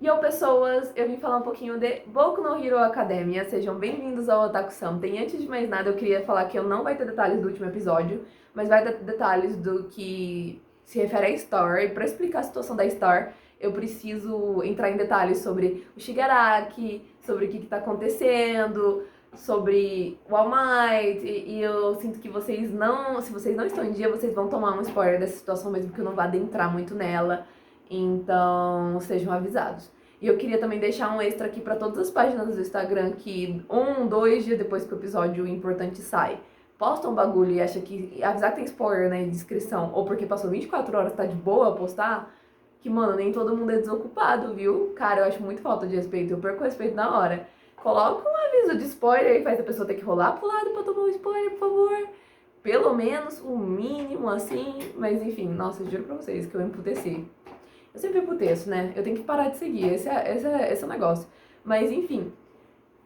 Yo, pessoas! Eu vim falar um pouquinho de Boku no Hero Academia. Sejam bem-vindos ao Otaku Something. Antes de mais nada, eu queria falar que eu não vai ter detalhes do último episódio, mas vai ter detalhes do que se refere à Star. E pra explicar a situação da Star, eu preciso entrar em detalhes sobre o Shigaraki, sobre o que tá acontecendo, sobre o All Might, e eu sinto que se vocês não estão em dia, vocês vão tomar um spoiler dessa situação mesmo que eu não vá adentrar muito nela. Então, sejam avisados. E eu queria também deixar um extra aqui para todas as páginas do Instagram que 2 dias depois que o episódio importante sai, postam um bagulho e acha que avisar que tem spoiler, né, em descrição, ou porque passou 24 horas, tá de boa postar, que, mano, nem todo mundo é desocupado, viu? Cara, eu acho muito falta de respeito, eu perco o respeito na hora. Coloca um aviso de spoiler e faz a pessoa ter que rolar pro lado pra tomar um spoiler, por favor. Pelo menos o mínimo, assim, mas enfim, nossa, eu juro pra vocês que eu emputeci. Eu sempre emputeço, né? Eu tenho que parar de seguir, esse é o negócio. Mas enfim,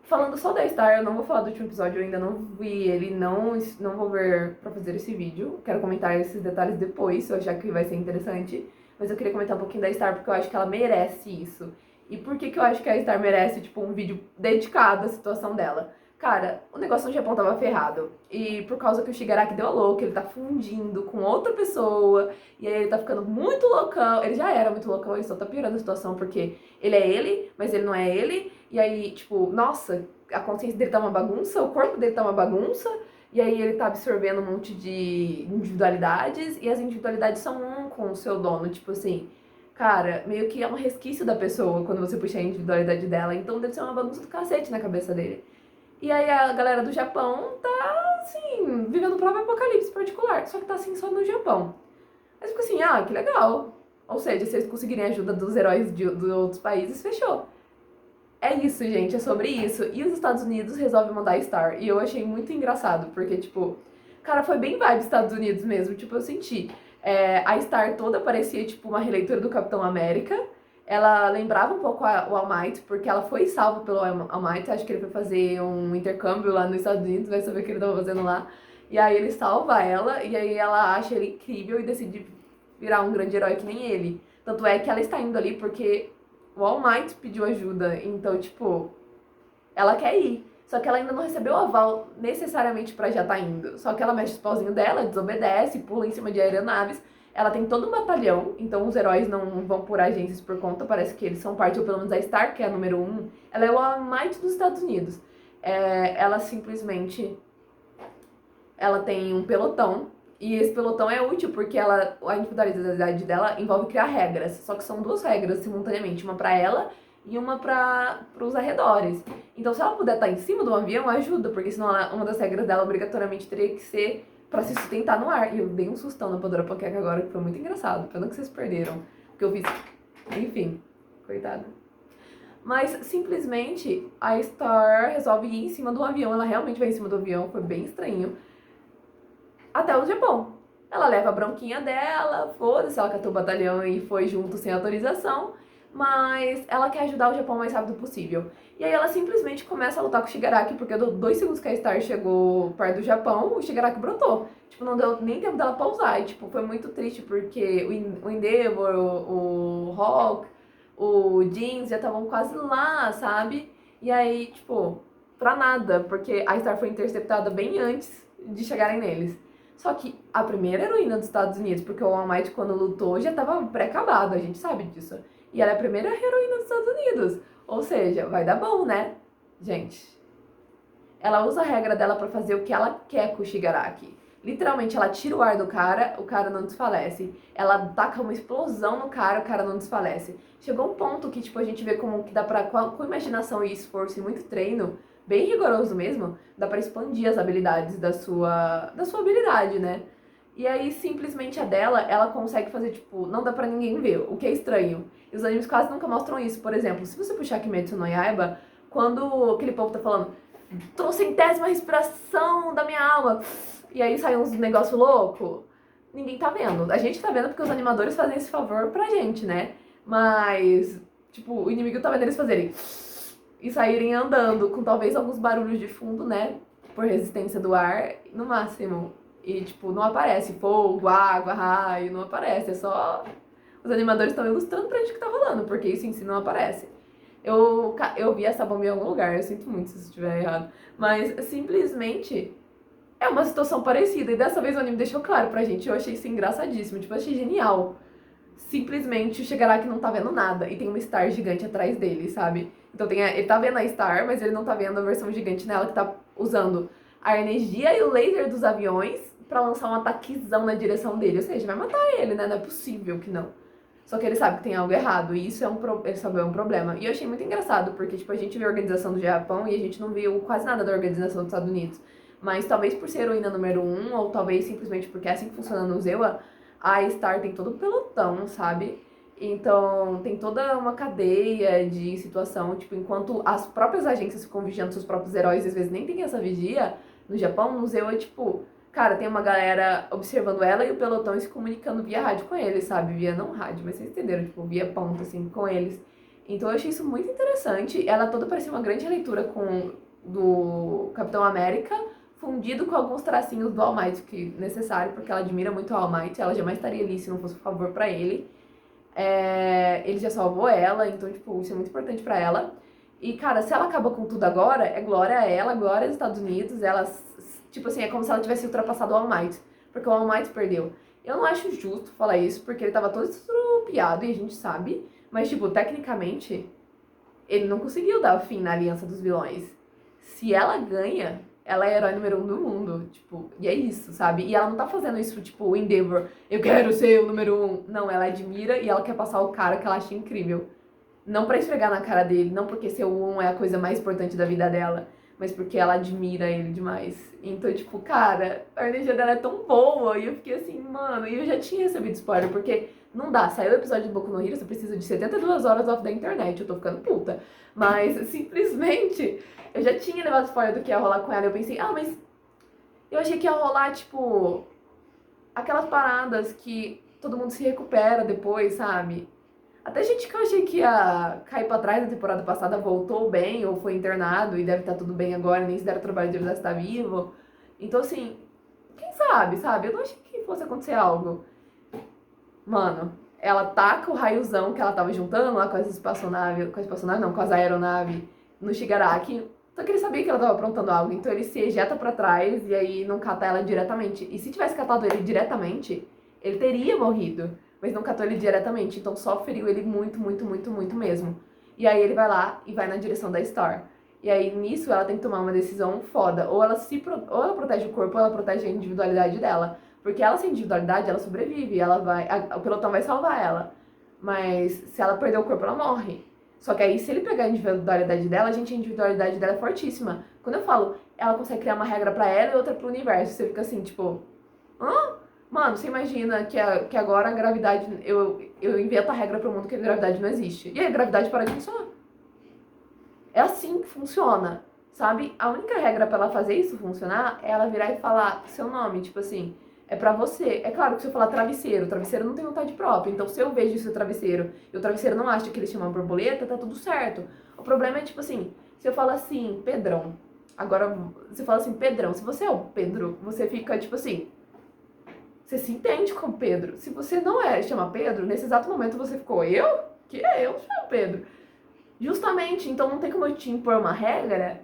falando só da Star, eu não vou falar do último episódio, eu ainda não vi ele, não vou ver pra fazer esse vídeo. Quero comentar esses detalhes depois, se eu achar que vai ser interessante. Mas eu queria comentar um pouquinho da Star porque eu acho que ela merece isso. E por que eu acho que a Star merece, tipo, um vídeo dedicado à situação dela? Cara, o negócio no Japão tava ferrado. E por causa que o Shigaraki deu a louca, ele tá fundindo com outra pessoa. E aí ele tá ficando muito loucão. Ele já era muito loucão, ele só tá piorando a situação porque ele é ele, mas ele não é ele. E aí, tipo, nossa, a consciência dele tá uma bagunça, o corpo dele tá uma bagunça. E aí ele tá absorvendo um monte de individualidades. E as individualidades são um com o seu dono, tipo assim. Cara, meio que é um resquício da pessoa quando você puxa a individualidade dela. Então deve ser uma bagunça do cacete na cabeça dele. E aí a galera do Japão tá, assim, vivendo o próprio apocalipse particular. Só que tá assim só no Japão. Aí fica assim, ah, que legal. Ou seja, se eles conseguirem a ajuda dos heróis dos outros países, fechou. É isso, gente, é sobre isso. E os Estados Unidos resolvem mandar Star. E eu achei muito engraçado, porque, tipo, cara, foi bem vibe Estados Unidos mesmo. Tipo, eu senti. A Star toda parecia, tipo, uma releitura do Capitão América. Ela lembrava um pouco o All Might, porque ela foi salva pelo All Might. Acho que ele foi fazer um intercâmbio lá nos Estados Unidos, vai saber o que ele tava fazendo lá. E aí ele salva ela, e aí ela acha ele incrível e decide virar um grande herói que nem ele. Tanto é que ela está indo ali porque o All Might pediu ajuda, então, tipo, ela quer ir. Só que ela ainda não recebeu o aval necessariamente pra já estar indo. Só que ela mexe os pauzinhos dela, desobedece, pula em cima de aeronaves. Ela tem todo um batalhão, então os heróis não vão por agências por conta, parece que eles são parte, ou pelo menos a Stark, que é a número 1. Ela é o All Might dos Estados Unidos. Ela simplesmente ela tem um pelotão, e esse pelotão é útil porque a individualidade dela envolve criar regras, só que são 2 regras simultaneamente, uma pra ela e uma para os arredores. Então, se ela puder estar em cima do avião, ajuda, porque senão uma das regras dela obrigatoriamente teria que ser pra se sustentar no ar. E eu dei um sustão na Pandora Panqueca agora, que foi muito engraçado, pena que vocês perderam, porque eu fiz, enfim, coitada. Mas simplesmente a Star resolve ir em cima do avião, ela realmente vai em cima do avião, foi bem estranho até o Japão. Ela leva a bronquinha dela, foda-se, ela catou o batalhão e foi junto sem autorização, mas ela quer ajudar o Japão o mais rápido possível. E aí ela simplesmente começa a lutar com o Shigaraki, porque 2 segundos que a Star chegou perto do Japão, o Shigaraki brotou. Tipo, não deu nem tempo dela pausar. E, tipo, foi muito triste, porque o Endeavor, o Hawk, o Jeans já estavam quase lá, sabe? E aí, tipo, pra nada, porque a Star foi interceptada bem antes de chegarem neles. Só que a primeira heroína dos Estados Unidos, porque o All Might, quando lutou, já tava pré-acabado, a gente sabe disso. E ela é a primeira heroína dos Estados Unidos. Ou seja, vai dar bom, né? Gente, ela usa a regra dela pra fazer o que ela quer com o Shigaraki. Literalmente, ela tira o ar do cara, o cara não desfalece. Ela taca uma explosão no cara, o cara não desfalece. Chegou um ponto que, tipo, a gente vê como que dá pra, com imaginação e esforço e muito treino, bem rigoroso mesmo, dá pra expandir as habilidades da sua habilidade, né? E aí, simplesmente a dela, ela consegue fazer, tipo, não dá pra ninguém ver, o que é estranho. E os animes quase nunca mostram isso. Por exemplo, se você puxar Kimetsu no Yaiba, quando aquele povo tá falando trocentésima respiração da minha alma, e aí sai uns negócio louco, ninguém tá vendo. A gente tá vendo porque os animadores fazem esse favor pra gente, né? Mas, tipo, o inimigo tá vendo eles fazerem e saírem andando, com talvez alguns barulhos de fundo, né? Por resistência do ar, no máximo. E, tipo, não aparece fogo, água, raio, não aparece. É só os animadores estão ilustrando pra gente o que tá rolando, porque isso em si não aparece. Eu vi essa bomba em algum lugar, eu sinto muito se isso estiver errado. Mas simplesmente é uma situação parecida. E dessa vez o anime deixou claro pra gente. Eu achei isso engraçadíssimo. Tipo, eu achei genial. Simplesmente o Shigaraki não tá vendo nada. E tem uma Star gigante atrás dele, sabe? Então ele tá vendo a Star, mas ele não tá vendo a versão gigante nela que tá usando a energia e o laser dos aviões pra lançar um ataquezão na direção dele. Ou seja, vai matar ele, né? Não é possível que não. Só que ele sabe que tem algo errado, e isso ele sabe, é um problema. E eu achei muito engraçado, porque tipo, a gente viu a organização do Japão e a gente não viu quase nada da organização dos Estados Unidos. Mas talvez por ser heroína número 1, ou talvez simplesmente porque é assim que funciona no Zewa, a Star tem todo o pelotão, sabe? Então tem toda uma cadeia de situação, tipo, enquanto as próprias agências ficam vigiando seus próprios heróis, às vezes nem tem essa vigia, no Japão, no Zewa é tipo, cara, tem uma galera observando ela e o pelotão se comunicando via rádio com eles, sabe? Via não rádio, mas vocês entenderam, tipo, via ponto, assim, com eles. Então eu achei isso muito interessante. Ela toda parecia uma grande leitura do Capitão América, fundido com alguns tracinhos do All Might, que é necessário, porque ela admira muito o All Might, ela jamais estaria ali se não fosse um favor pra ele. Ele já salvou ela, então, tipo, isso é muito importante pra ela. E, cara, se ela acaba com tudo agora, é glória a ela, glória aos Estados Unidos, ela, tipo assim, é como se ela tivesse ultrapassado o All Might, porque o All Might perdeu. Eu não acho justo falar isso, porque ele tava todo estrupiado e a gente sabe, mas, tipo, tecnicamente, ele não conseguiu dar fim na aliança dos vilões. Se ela ganha, ela é a herói número 1 do mundo, tipo, e é isso, sabe? E ela não tá fazendo isso, tipo, o Endeavor, eu quero ser o número 1. Não, ela admira e ela quer passar o cara que ela acha incrível. Não pra esfregar na cara dele, não porque ser o 1 é a coisa mais importante da vida dela, mas porque ela admira ele demais. Então, tipo, cara, a energia dela é tão boa, e eu fiquei assim, mano, e eu já tinha recebido spoiler, porque não dá, saiu o episódio do Boku no Hero, você precisa de 72 horas off da internet, eu tô ficando puta. Mas, simplesmente, eu já tinha levado spoiler do que ia rolar com ela, eu pensei, mas eu achei que ia rolar, tipo, aquelas paradas que todo mundo se recupera depois, sabe? Até gente que eu achei que ia cair pra trás na temporada passada voltou bem ou foi internado e deve estar tudo bem agora, nem se deram trabalho de avisar se tá vivo. Então, assim, quem sabe? Eu não achei que fosse acontecer algo. Mano, ela taca o raiozão que ela tava juntando lá com as espaçonaves, com as aeronaves no Shigaraki. Só que ele sabia que ela tava aprontando algo, então ele se ejeta pra trás e aí não cata ela diretamente. E se tivesse catado ele diretamente, ele teria morrido. Mas não catou ele diretamente, então só feriu ele muito, muito, muito, muito mesmo. E aí ele vai lá e vai na direção da Star. E aí nisso ela tem que tomar uma decisão foda. Ou ela protege o corpo ou ela protege a individualidade dela. Porque ela sem individualidade, ela sobrevive, o pelotão vai salvar ela. Mas se ela perder o corpo, ela morre. Só que aí, se ele pegar a individualidade dela, a individualidade dela é fortíssima. Quando eu falo, ela consegue criar uma regra pra ela e outra pro universo. Você fica assim, tipo, hã? Mano, você imagina que agora a gravidade, eu invento a regra pro mundo que a gravidade não existe. E aí a gravidade para de funcionar. É assim que funciona, sabe? A única regra pra ela fazer isso funcionar é ela virar e falar seu nome, tipo assim, é pra você. É claro que se eu falar travesseiro, o travesseiro não tem vontade própria. Então se eu vejo o seu travesseiro e o travesseiro não acha que ele chama borboleta, tá tudo certo. O problema é tipo assim, se eu falo assim, Pedrão, agora você fala assim, Pedrão, se você é o Pedro, você fica tipo assim, você se entende com Pedro. Se você não chama Pedro, nesse exato momento você ficou, eu? Que é? Eu chamo Pedro. Justamente, então não tem como eu te impor uma regra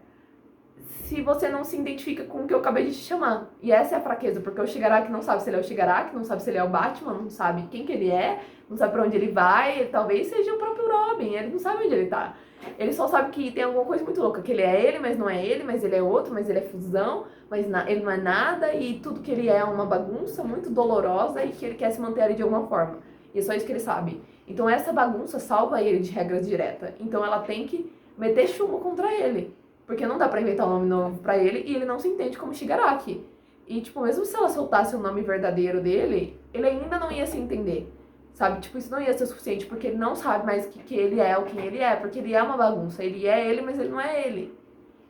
se você não se identifica com o que eu acabei de te chamar. E essa é a fraqueza, porque o Shigaraki não sabe se ele é o Shigaraki, não sabe se ele é o Batman, não sabe quem que ele é, não sabe pra onde ele vai, talvez seja o próprio Robin, ele não sabe onde ele tá. Ele só sabe que tem alguma coisa muito louca, que ele é ele, mas não é ele, mas ele é outro, mas ele é fusão, mas ele não é nada, e tudo que ele é uma bagunça muito dolorosa e que ele quer se manter ali de alguma forma. E é só isso que ele sabe. Então essa bagunça salva ele de regras diretas. Então ela tem que meter chumbo contra ele. Porque não dá pra inventar um nome novo pra ele e ele não se entende como Shigaraki. E, tipo, mesmo se ela soltasse o nome verdadeiro dele, ele ainda não ia se entender. Sabe? Tipo, isso não ia ser o suficiente, porque ele não sabe mais que ele é ou quem ele é, porque ele é uma bagunça. Ele é ele, mas ele não é ele.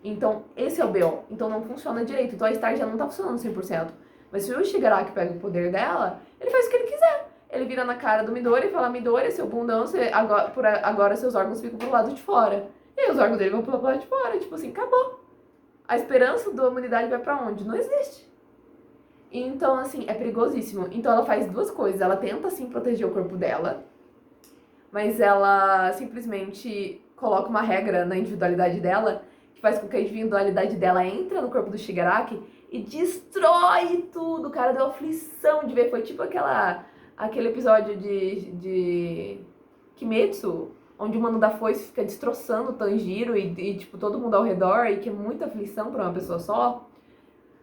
Então, esse é o BO. Então não funciona direito. Então a Star já não tá funcionando 100%. Mas se o Shigaraki pega o poder dela, ele faz o que ele quiser. Ele vira na cara do Midori e fala, Midori, seu bundão, agora seus órgãos ficam pro lado de fora. E aí os órgãos dele vão pro lado de fora. Tipo assim, acabou. A esperança da humanidade vai pra onde? Não existe. Então, assim, é perigosíssimo. Então ela faz duas coisas. Ela tenta, assim, proteger o corpo dela. mas ela simplesmente coloca uma regra na individualidade dela, que faz com que a individualidade dela entre no corpo do Shigaraki e destrói tudo. Cara, deu aflição de ver. Foi tipo aquele episódio de Kimetsu, onde o Mano da Foice fica destroçando o Tanjiro e tipo, todo mundo ao redor, e que é muita aflição pra uma pessoa só.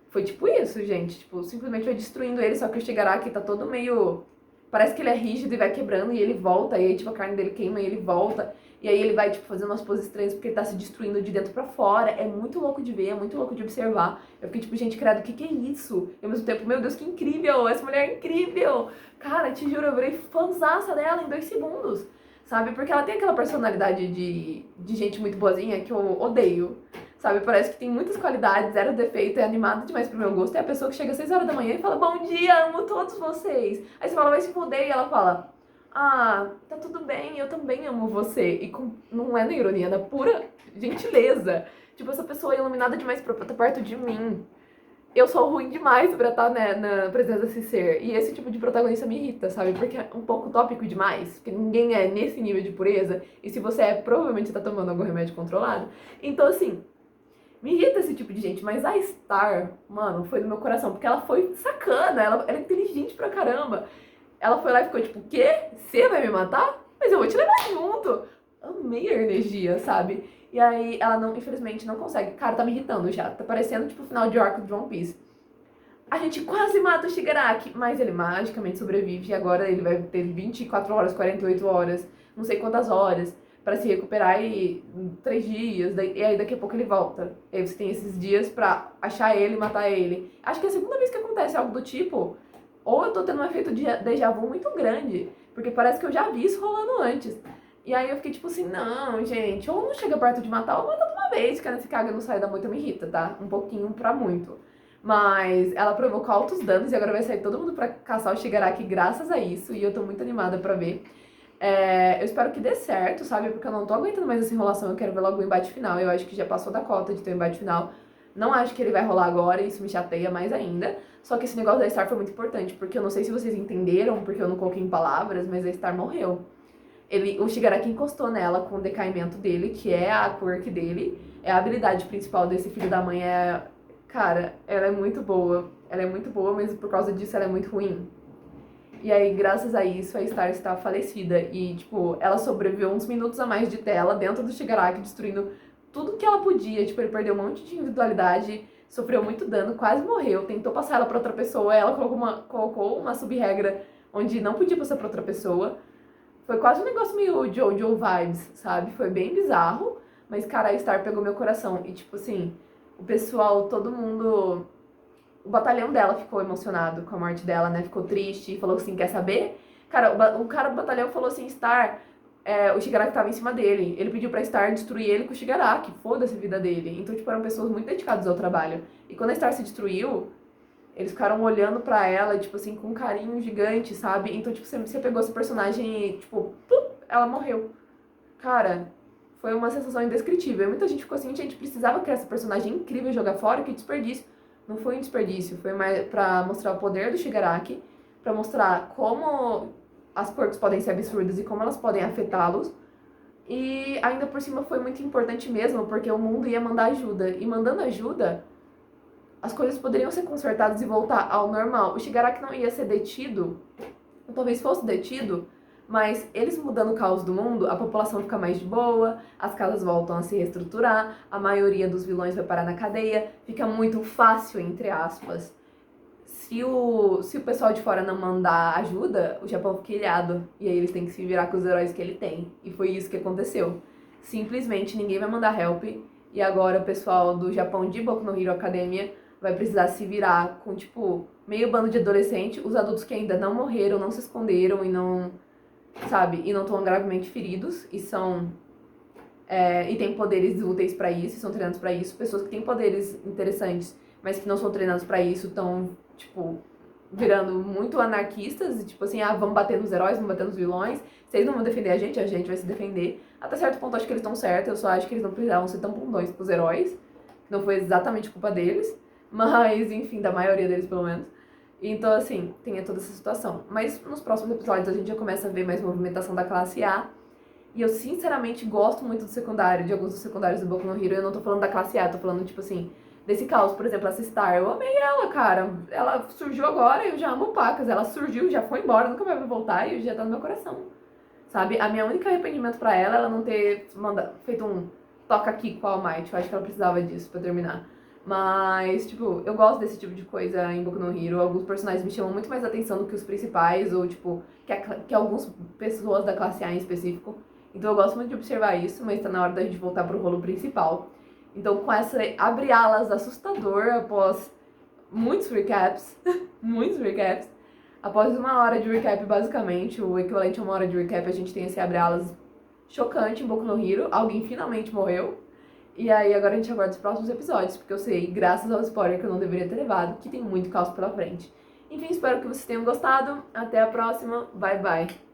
Foi tipo isso, gente. Tipo, simplesmente vai destruindo ele, só que o Shigaraki tá todo meio... Parece que ele é rígido e vai quebrando, e ele volta, e aí, tipo, a carne dele queima e ele volta. E aí ele vai, tipo, fazendo umas poses estranhas porque ele tá se destruindo de dentro pra fora. É muito louco de ver, é muito louco de observar. Eu fiquei, tipo, gente, credo, o que é isso? E ao mesmo tempo, meu Deus, que incrível! Essa mulher é incrível! Cara, te juro, eu virei fãzaça dela em 2 segundos, sabe? Porque ela tem aquela personalidade de gente muito boazinha que eu odeio. Sabe, parece que tem muitas qualidades, zero defeito, é animado demais pro meu gosto. É a pessoa que chega às 6 horas da manhã e fala, bom dia, amo todos vocês. Aí você fala, vai se fuder, e ela fala, ah, tá tudo bem, eu também amo você. E não é na ironia, é na pura gentileza. Tipo, essa pessoa é iluminada demais pra estar perto de mim. Eu sou ruim demais pra estar, né, na presença desse ser. E esse tipo de protagonista me irrita, sabe? Porque é um pouco tópico demais. Porque ninguém é nesse nível de pureza. E se você é, provavelmente você tá tomando algum remédio controlado. Então, assim... Me irrita esse tipo de gente, mas a Star, mano, foi no meu coração, porque ela foi sacana, ela é inteligente pra caramba. Ela foi lá e ficou tipo, o quê? Você vai me matar? Mas eu vou te levar junto. Amei a energia, sabe? E aí ela não, infelizmente, não consegue. Cara, tá me irritando já. Tá parecendo tipo o final de arco de One Piece. A gente quase mata o Shigaraki, mas ele magicamente sobrevive e agora ele vai ter 24 horas, 48 horas, não sei quantas horas pra se recuperar e 3 dias, e aí daqui a pouco ele volta. E aí você tem esses dias pra achar ele e matar ele. Acho que é a segunda vez que acontece algo do tipo, ou eu tô tendo um efeito de déjà vu muito grande, porque parece que eu já vi isso rolando antes. E aí eu fiquei tipo assim, não, gente, ou não chega perto de matar, ou mata de uma vez, que nesse caga não sai da moita me irrita, tá? Um pouquinho pra muito. Mas ela provocou altos danos e agora vai sair todo mundo pra caçar o Shigaraki graças a isso, e eu tô muito animada pra ver. Eu espero que dê certo, sabe? Porque eu não tô aguentando mais essa enrolação, eu quero ver logo o embate final. Eu acho que já passou da cota de ter o embate final. Não acho que ele vai rolar agora, isso me chateia mais ainda. Só que esse negócio da Star foi muito importante, porque eu não sei se vocês entenderam, porque eu não coloquei em palavras, mas a Star morreu. O Shigaraki encostou nela com o decaimento dele, que é a quirk dele. É a habilidade principal desse filho da mãe. Cara, ela é muito boa. Ela é muito boa, mas por causa disso ela é muito ruim. E aí, graças a isso, a Star está falecida. E, tipo, ela sobreviveu uns minutos a mais de tela dentro do Shigaraki, destruindo tudo que ela podia. Tipo, ele perdeu um monte de individualidade, sofreu muito dano, quase morreu. Tentou passar ela pra outra pessoa, ela colocou uma sub-regra onde não podia passar pra outra pessoa. Foi quase um negócio meio Jojo vibes, sabe? Foi bem bizarro. Mas, cara, a Star pegou meu coração. E, tipo assim, o pessoal, todo mundo... O batalhão dela ficou emocionado com a morte dela, né? Ficou triste, falou assim, quer saber? Cara, o cara do batalhão falou assim, Star, o Shigaraki tava em cima dele. Ele pediu pra Star destruir ele com o Shigaraki, foda-se a vida dele. Então, tipo, eram pessoas muito dedicadas ao trabalho. E quando a Star se destruiu, eles ficaram olhando pra ela, tipo assim, com um carinho gigante, sabe? Então, tipo, você pegou essa personagem e, tipo, ela morreu. Cara, foi uma sensação indescritível. E muita gente ficou assim, gente, precisava criar essa personagem incrível e jogar fora, que desperdício. Não foi um desperdício, foi mais pra mostrar o poder do Shigaraki, pra mostrar como as quirks podem ser absurdas e como elas podem afetá-los. E ainda por cima foi muito importante mesmo, porque o mundo ia mandar ajuda. E mandando ajuda, as coisas poderiam ser consertadas e voltar ao normal. O Shigaraki não ia ser detido, ou talvez fosse detido, mas eles mudando o caos do mundo, a população fica mais de boa, as casas voltam a se reestruturar, a maioria dos vilões vai parar na cadeia, fica muito fácil, entre aspas. Se o pessoal de fora não mandar ajuda, o Japão fica ilhado, e aí eles têm que se virar com os heróis que ele tem. E foi isso que aconteceu. Simplesmente ninguém vai mandar help, e agora o pessoal do Japão de Boku no Hero Academia vai precisar se virar com, tipo, meio bando de adolescente, os adultos que ainda não morreram, não se esconderam e não... sabe? E não estão gravemente feridos e são... e têm poderes úteis pra isso, são treinados pra isso. Pessoas que têm poderes interessantes, mas que não são treinados pra isso, estão, tipo, virando muito anarquistas. E, tipo assim, vamos bater nos heróis, vamos bater nos vilões. Vocês não vão defender a gente vai se defender. Até certo ponto, acho que eles estão certos. Eu só acho que eles não precisavam ser tão bundões pros heróis. Não foi exatamente culpa deles. Mas, enfim, da maioria deles, pelo menos. Então, assim, tem toda essa situação. Mas nos próximos episódios a gente já começa a ver mais movimentação da classe A. E eu, sinceramente, gosto muito do secundário, de alguns dos secundários do Boku no Hero. Eu não tô falando da classe A, tô falando, tipo assim, desse caos. Por exemplo, essa Star, eu amei ela, cara. Ela surgiu agora e eu já amo pacas. Ela surgiu, já foi embora, nunca mais vai voltar e já tá no meu coração. Sabe? A minha única arrependimento pra ela é ela não ter feito um toca aqui com a All Might. Eu acho que ela precisava disso pra terminar. Mas, tipo, eu gosto desse tipo de coisa em Boku no Hero. Alguns personagens me chamam muito mais atenção do que os principais, ou, tipo, que algumas pessoas da classe A em específico. Então eu gosto muito de observar isso, mas tá na hora da gente voltar pro rolo principal. Então, com essa abre alas assustador, após muitos recaps, muitos recaps, após 1 hora de recap, basicamente, o equivalente a 1 hora de recap, a gente tem esse abre alas chocante em Boku no Hero. Alguém finalmente morreu. E aí agora a gente aguarda os próximos episódios, porque eu sei, graças ao spoiler que eu não deveria ter levado, que tem muito caos pela frente. Enfim, espero que vocês tenham gostado. Até a próxima. Bye, bye.